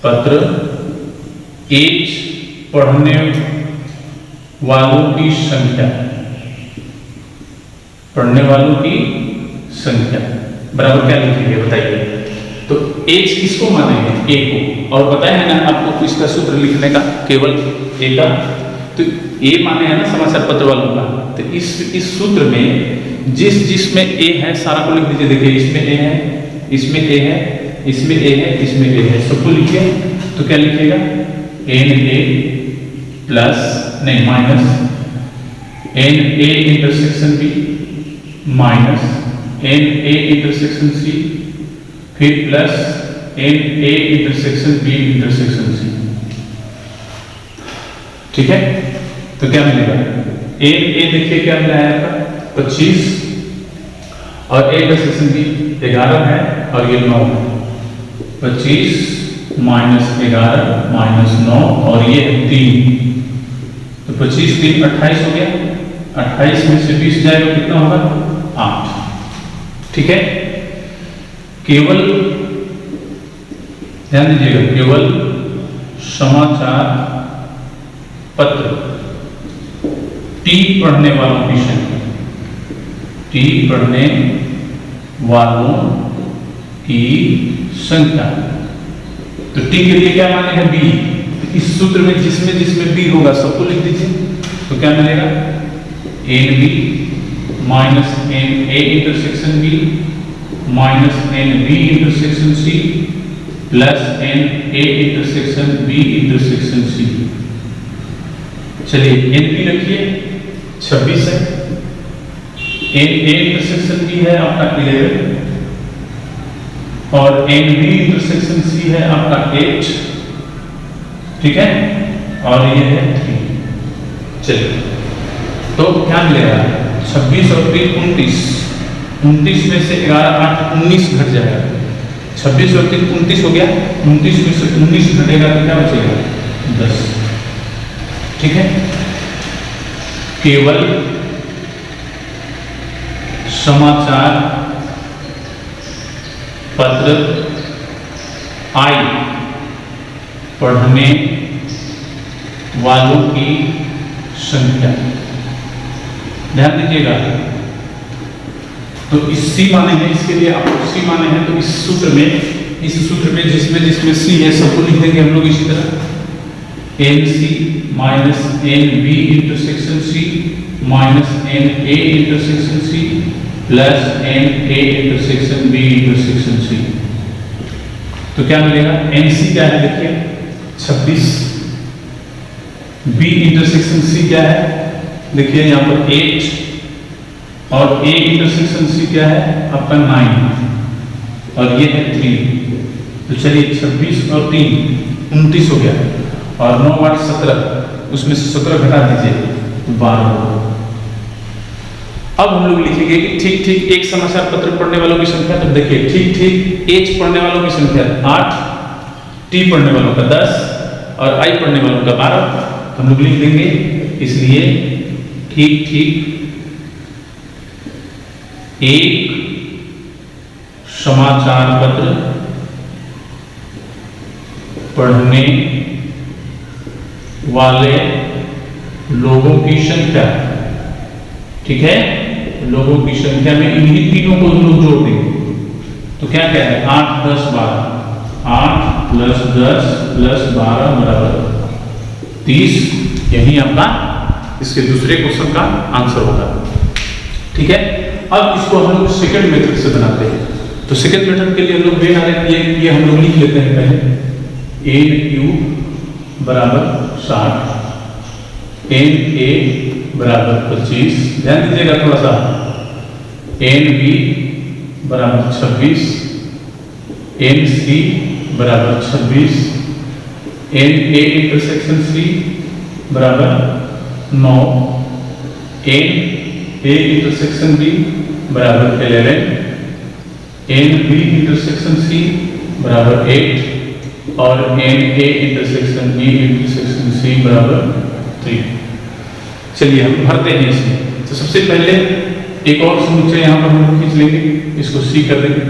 पत्र एच पढ़ने वालों की संख्या, पढ़ने वालों की संख्या बराबर क्या लिखेंगे बताइए। तो एच किसको मानेंगे? ए को, और बताया है ना आपको इसका सूत्र लिखने का, केवल ए का। तो ए माने है ना समाचार पत्र वालों का, तो इस सूत्र में जिसमें ए है सारा को लिख दीजिए। देखिए इसमें ए है, इसमें ए है, इसमें ए है, इसमें ए है, सबको लिखिए। तो क्या लिखिएगा? एन ए प्लस नहीं minus N A intersection B minus N A intersection c, फिर plus N A intersection B intersection c, ठीक है। तो क्या मिलेगा? एन ए देखिए क्या मिला है आपका 25 और ए इंटरसेक्शन बी 11 है और ये 9 है। 25 माइनस 11 माइनस 9 और ये 3, तो 25 3 28 हो गया। 28 में से 20 जाएगा कितना होगा? 8, ठीक है। केवल ध्यान दीजिएगा, केवल समाचार पत्र टी पढ़ने वालों की संख्या, टी पढ़ने वालों की संख्या। तो टी के लिए क्या माने हैं? बी। इस सूत्र में जिसमें जिसमें बी होगा सबको लिख दीजिए। तो क्या मिलेगा? N B minus N A intersection B minus N B intersection C plus N A intersection B intersection सी। चलिए एन बी रखिए 26 है, एन ए इंटरसेक्शन बी है आपका 11 और एन बी इंटरसेक्शन सी है आपका 8, ठीक है, और ये है 3। चलिए तो क्या मिलेगा? 26 और 3 29, 29 में से 11 8 19 घट जाएगा। 26 और 3 29 हो गया, 29 में से 19 घटेगा तो क्या बचेगा? 10, ठीक है। केवल समाचार पत्र आई पढ़ने वालों की संख्या। ध्यान दीजिएगा, तो इस सी माने हैं, इसके लिए आपको सी माने हैं, तो इस सूत्र में जिसमें जिसमें सी है सबको लिख देंगे हम लोग इसी तरह। N C minus N B intersection C minus N A intersection C plus N A intersection B intersection C. तो क्या मिलेगा? एन सी क्या है देखिए 26, बी इंटरसेक्शन सी क्या है देखिए यहाँ पर 8 और ए इंटरसेक्शन सी क्या है आपका 9 और ये है 3। तो चलिए 26 और 3 29 हो गया और 9 8 17, उसमें से 17 घटा दीजिए तो 12 होगा। अब हम लोग लिखेंगे कि ठीक ठीक एक समाचार पत्र पढ़ने वालों की संख्या। तो देखिए ठीक ठीक एच पढ़ने वालों की संख्या 8, टी पढ़ने वालों का 10 और आई पढ़ने वालों का 12। हम लोग लिख देंगे, इसलिए ठीक ठीक एक समाचार पत्र पढ़ने वाले लोगों की संख्या, ठीक है, लोगों की संख्या में इन्हीं तीनों को हम लोग जोड़ देंगे। तो क्या क्या है? 8 10 12, 8 प्लस 10 प्लस 12 बराबर 30। यही आपका इसके दूसरे क्वेश्चन का आंसर होगा, ठीक है। अब इसको हम लोग सेकंड मेथड से बनाते हैं। तो सेकंड मेथड के लिए हम लोग ये हम लोग लिख लेते हैं पहले। एन क्यू बराबर 60, एन ए बराबर 25, ध्यान दीजिएगा थोड़ा सा, एन बी बराबर 26, एन सी बराबर 26, एन ए इंटरसेक्शन सी बराबर 9, एन ए इंटरसेक्शन बी बराबर 11, एन बी इंटरसेक्शन सी बराबर 8 और एन ए इंटरसेक्शन बी इंटरसेक्शन सी बराबर 3। चलिए हम भरते हैं इसमें। तो सबसे पहले एक और समुच्चय यहाँ पर हम खींच लेंगे, इसको सी कर देंगे।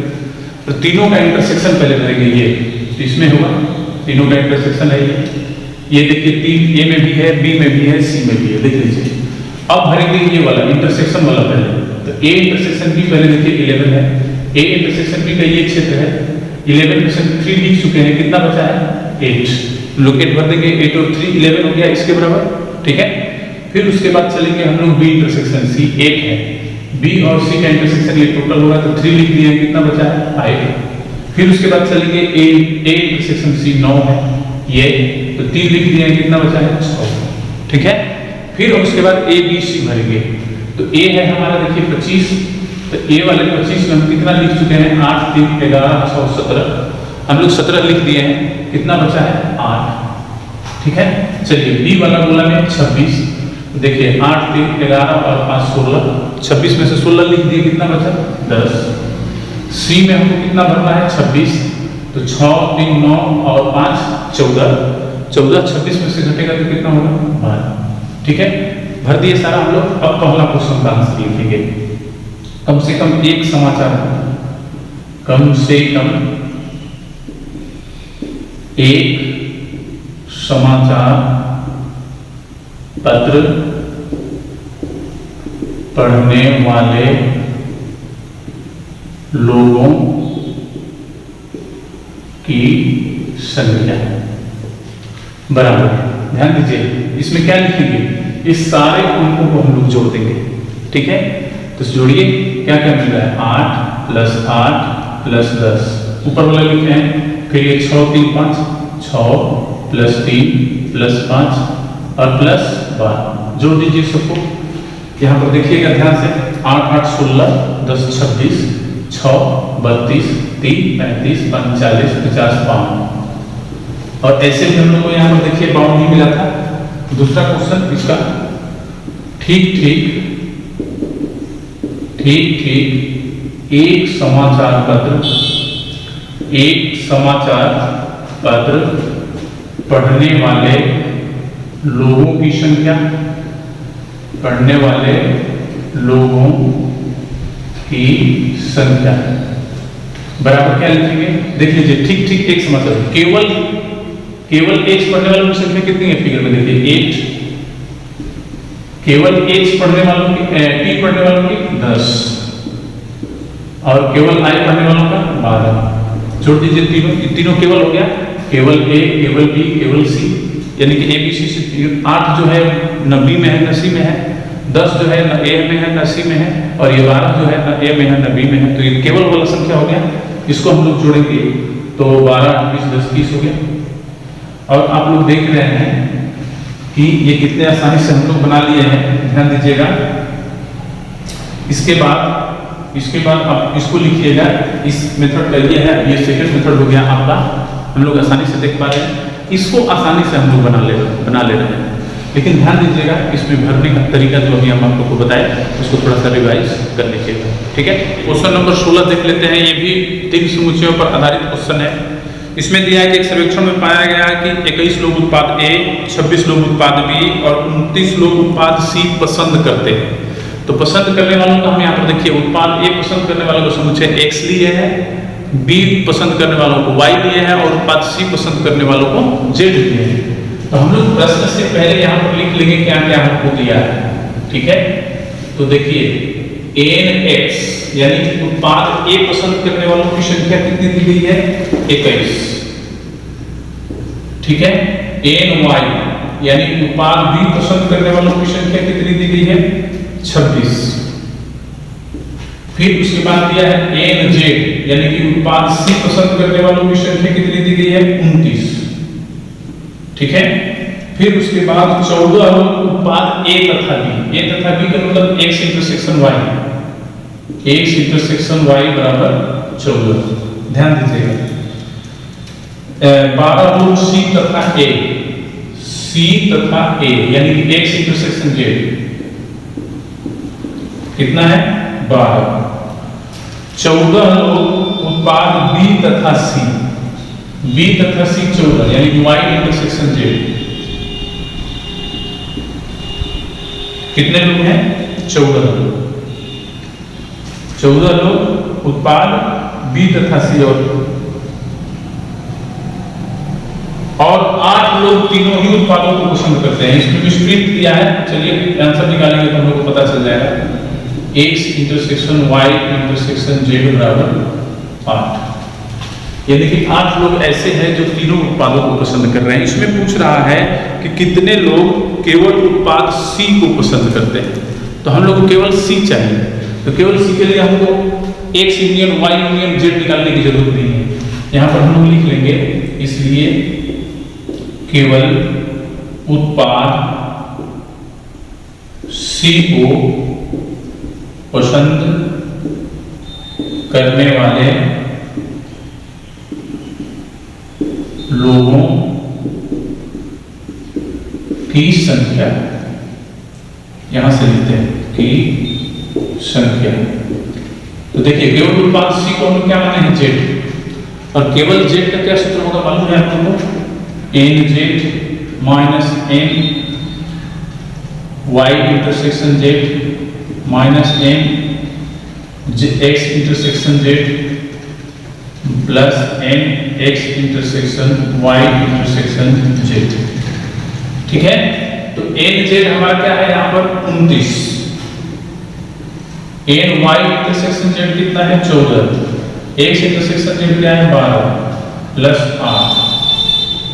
तो तीनों का इंटरसेक्शन पहले भरेंगे। ये तो इसमें होगा, तीनों का इंटरसेक्शन है ये देखिए 3 ए में भी है, बी में भी है, सी में भी है, देख लीजिए। अब भरेंगे ये वाला इंटरसेक्शन वाला पहले। तो ए इंटरसेक्शन बी पहले देखिए 11 है, ए इंटरसेक्शन बी का ये क्षेत्र है 11 में से 3 लिख चुके हैं, कितना बचा है 8। लोग 8 भर देंगे, 8 और 3 11 हो गया इसके बराबर, ठीक है। फिर उसके बाद चलेंगे हम लोग बी इंटरसेक्शन सी 8 है, बी और सी का इंटरसेक्शन ये टोटल होगा तो 3 लिख दिए, कितना बचा है 5। फिर उसके बाद चलेंगे ए इंटरसेक्शन सी 9 है ये, तो 3 लिख दिए, कितना बचा है 6, ठीक है। फिर उसके बाद ए बी सी भरेंगे। तो ए है हमारा देखिए 25, तो ए वाले 25 में हम कितना लिख चुके हैं 8 3 11 6 17, हम लोग 17 लिख दिए हैं, कितना बचा है 8, ठीक है। चलिए बी वाला बोला में 26, देखिए 8 3 11 और 5 16, 26 में से 16 लिख दिए, कितना बचा 10। सी में हमको कितना भरना है 26, तो 6 3 9 और 5 14, 26 में से घटेगा तो कितना होगा 12, ठीक है। भर दिए सारा हम लोग। अब पहला क्वेश्चन का आंसर लिखेंगे। कम से कम एक समाचार कम से कम एक समाचार पत्र पढ़ने वाले लोगों की संख्या बराबर। ध्यान दीजिए, इसमें क्या लिखेंगे, इस सारे अंकों को हम लोग जोड़ देंगे। ठीक है, तो जोड़िए, क्या क्या मिल रहा है, 8 + 8 + 10, ऊपर वाला लिखे हैं, फिर ये 6 3 5, 6 + 3 + 5 और +12, जोड़ दीजिए सबको। यहाँ पर देखिएगा ध्यान से, 8 8 16, 10 26, 6 32, 3 35, 45, 50, 52। और ऐसे भी हम लोग को यहाँ पर देखिए 52 ही मिला था। दूसरा क्वेश्चन इसका, ठीक एक समाचार पत्र पढ़ने वाले लोगों की संख्या, पढ़ने वाले लोगों की संख्या बराबर क्या लिखेंगे, देख लीजिए, ठीक एक समाचार, केवल एक पढ़ने वालों की संख्या कितनी है फिगर में देखिए, 8, केवल एक पढ़ने वालों की, टी पढ़ने वालों की 10 और केवल आई पढ़ने वालों का 12। जोड़ दीजिए, तीनों केवल हो गया, केवल ए, केवल बी, केवल सी, यानी कि ए बी सी से 8 जो है न बी में है न सी में है, 10 जो है न ए में है न सी में है, और ये 12 जो है न ए में है न बी में है। तो ये केवल वाला संख्या हो गया, इसको हम लोग जोड़ेंगे तो 12 20 10 30 हो गया। और आप लोग देख रहे हैं कि ये कितने आसानी से हम लोग बना लिए हैं, ध्यान दीजिएगा। इसके बाद आप इसको लिखिएगा, इस मेथड का ये है, ये सेकंड मेथड हो गया आपका, हम लोग आसानी से देख पा रहे हैं, इसको आसानी से हम लोग बना ले रहे हैं। लेकिन ध्यान दीजिएगा, इसमें भरने का तरीका जो अभी हम आप लोग को बताए उसको थोड़ा सा रिवाइज कर लीजिएगा। ठीक है, क्वेश्चन नंबर 16 देख लेते हैं। ये भी 3 समुच्चयों पर आधारित क्वेश्चन है। इसमें दिया है कि एक सर्वेक्षण में पाया गया है कि 21 लोग उत्पाद ए, 26 लोग उत्पाद बी और 29 लोग उत्पाद सी पसंद करते हैं। तो पसंद करने वालों का हम यहाँ पर देखिए, उत्पाद ए पसंद करने वालों को समुच्चय एक्स लिए है, बी पसंद करने वालों को वाई लिए है और उत्पाद सी पसंद करने वालों को जेड लिए है। तो हम लोग प्रश्न से पहले यहाँ पर लिख लेंगे क्या क्या हमको दिया है। ठीक है, तो देखिए एन एक्स यानी कि उत्पाद ए पसंद करने वालों की संख्या कितनी दी गई है, 21। ठीक है, एन वाई यानी उत्पाद बी पसंद करने वालों की संख्या कितनी दी गई है, 26। फिर उसके बाद दिया है एन जेड यानी कि उत्पाद सी पसंद करने वालों की संख्या कितनी दी गई है, 29। ठीक है, फिर उसके बाद 14 लोग उत्पाद ए तथा बी, ए तथा बी का मतलब X intersection Y, X intersection Y बराबर 14। ध्यान दीजिएगा, 12 लोग सी तथा ए, सी तथा ए यानी कि एक्स इंटरसेक्शन जेड कितना है, 12। 14 लोग उत्पाद बी तथा सी, बी तथा सी 14 यानी कि वाई इंटरसेक्शन जेड कितने लोग हैं, 14 लोग। 14 लोग उत्पाद बी तथा सी और 8 लोग तीनों ही उत्पादों को पसंद करते हैं। इसमें भी स्प्लिट दिया है, चलिए आंसर निकालेंगे तो हम लोग को पता चल जाएगा। X intersection Y intersection Z बराबर 8, यानी कि 8 लोग ऐसे हैं जो तीनों उत्पादों को पसंद कर रहे हैं। इसमें पूछ रहा है कि कितने लोग केवल उत्पाद सी को पसंद करते हैं, तो हम लोग को केवल सी चाहिए। तो केवल सी के लिए हमको X union Y union Z निकालने की जरूरत नहीं है, यहाँ पर हम लोग लिख लेंगे, इसलिए केवल उत्पाद सी को पसंद करने वाले लोगों की संख्या, यहां से लिखते हैं की संख्या। तो देखिए केवल उत्पाद सी को हम क्या माने हैं, जेड, और केवल जेड का क्या सूत्र होगा मालूम है आप लोगों को, N Z minus N Y intersection Z minus N X intersection Z plus N X intersection Y intersection Z. ठीक है, तो एन जेड हमारा क्या है यहाँ पर 29, एन वाई इंटरसेक्शन जेड कितना है 14, एक्स इंटरसेक्शन जेड क्या है 12 प्लस 8।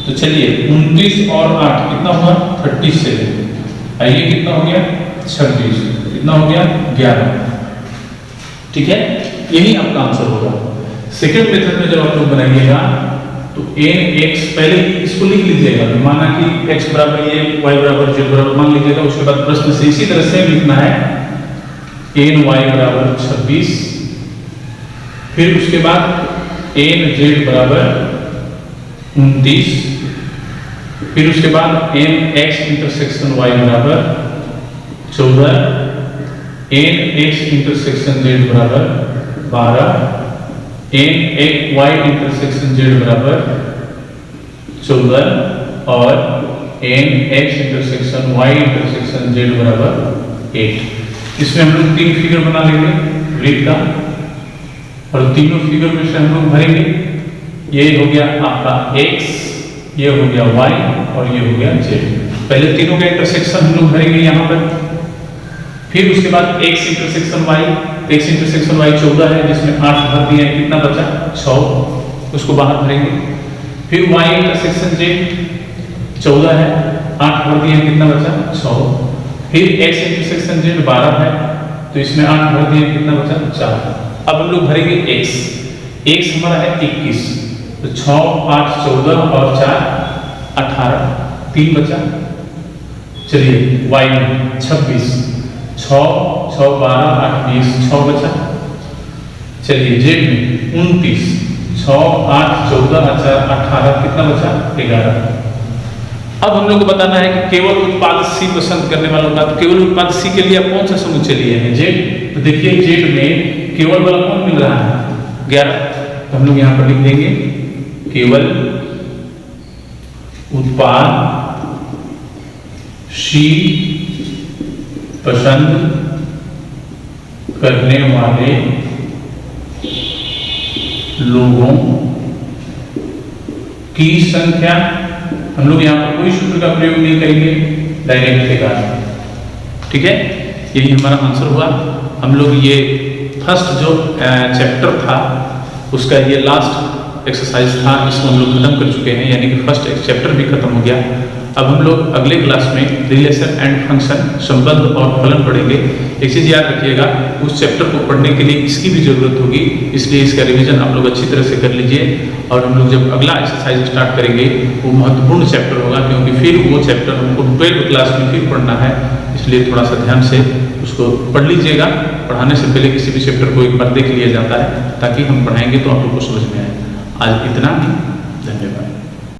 तो चलिए 29 और 8 कितना हुआ 37, ये कितना हो गया 26, कितना हो गया 11। ठीक है, यही आपका आंसर होगा। सेकंड मेथड में जब आप लोग बनाइएगा तो एन एक्स, पहले इसको लिख लीजिएगा, माना कि एक्स बराबर ये, वाई बराबर जेड बराबर मान लीजिएगा। उसके बाद प्रश्न से इसी तरह से लिखना है एन वाई बराबर 26, फिर उसके बाद एन जेड बराबर 29, फिर उसके बाद एन एक्स इंटरसेक्शन वाई बराबर 14, एन एक्स इंटरसेक्शन जेड बराबर 12, एन एक वाई इंटरसेक्शन जेड बराबर 14 और N X intersection Y intersection Z बराबर 8। इसमें हम लोग 3 फिगर बना लेंगे वृत्त का, और तीनों फिगर में से हम लोग भरेंगे। ये हो गया आपका एक्स, ये हो गया वाई और ये हो गया जेड। पहले तीनों का इंटरसेक्शन हम लोग भरेंगे यहाँ पर, फिर उसके बाद X intersection Y, X intersection Y 14 है जिसमें 8 भर दिए, कितना बचा 6, उसको बाहर भरेंगे। फिर वाई इंटरसेक्शन जेड 14 है, 8 भर दिए, कितना बचा 6। फिर एक्स इंटरसेक्शन जेड 12 है, तो इसमें 8 भर दिए, कितना बचा 4। अब हम लोग भरेंगे एक्स, एक्स हमारा है 21, तो 6 8 14 और 4 18, 3 बचा। चलिए वाई में 26, 6 6 12 8 20, 6 बचा। चलिए जेड में 29, 6 8 14 4 18, कितना बचा 11। अब हम लोग को बताना है कि केवल उत्पाद सी पसंद करने वालों का, तो केवल उत्पाद सी के लिए आप कौन सा समुच्चय लिए हैं जेड। तो देखिए जेड में केवल वाला कौन मिल रहा है 11, तो हम लोग यहाँ पर लिख देंगे केवल उत्पाद सी पसंद करने वाले लोगों की संख्या। हम लोग यहाँ पर कोई सूत्र का प्रयोग नहीं करेंगे, डायरेक्ट के कारण। ठीक है, यही हमारा आंसर हुआ। हम लोग ये फर्स्ट जो चैप्टर था उसका ये लास्ट एक्सरसाइज था, इसको हम लोग खत्म कर चुके हैं, यानी कि फर्स्ट चैप्टर भी खत्म हो गया। अब हम लोग अगले क्लास में रिलेशन एंड फंक्शन, संबंध और फलन पढ़ेंगे। एक चीज़ याद रखिएगा, उस चैप्टर को पढ़ने के लिए इसकी भी जरूरत होगी, इसलिए इसका रिवीजन आप लोग अच्छी तरह से कर लीजिए। और हम लोग जब अगला एक्सरसाइज स्टार्ट करेंगे वो महत्वपूर्ण चैप्टर होगा, क्योंकि फिर वो चैप्टर हमको 12th क्लास में फिर पढ़ना है, इसलिए थोड़ा सा ध्यान से उसको पढ़ लीजिएगा। पढ़ाने से पहले किसी भी चैप्टर को एक बार देख लिया जाता है, ताकि हम पढ़ाएंगे तो आप लोग को समझ में आए। आज इतना ही, धन्यवाद।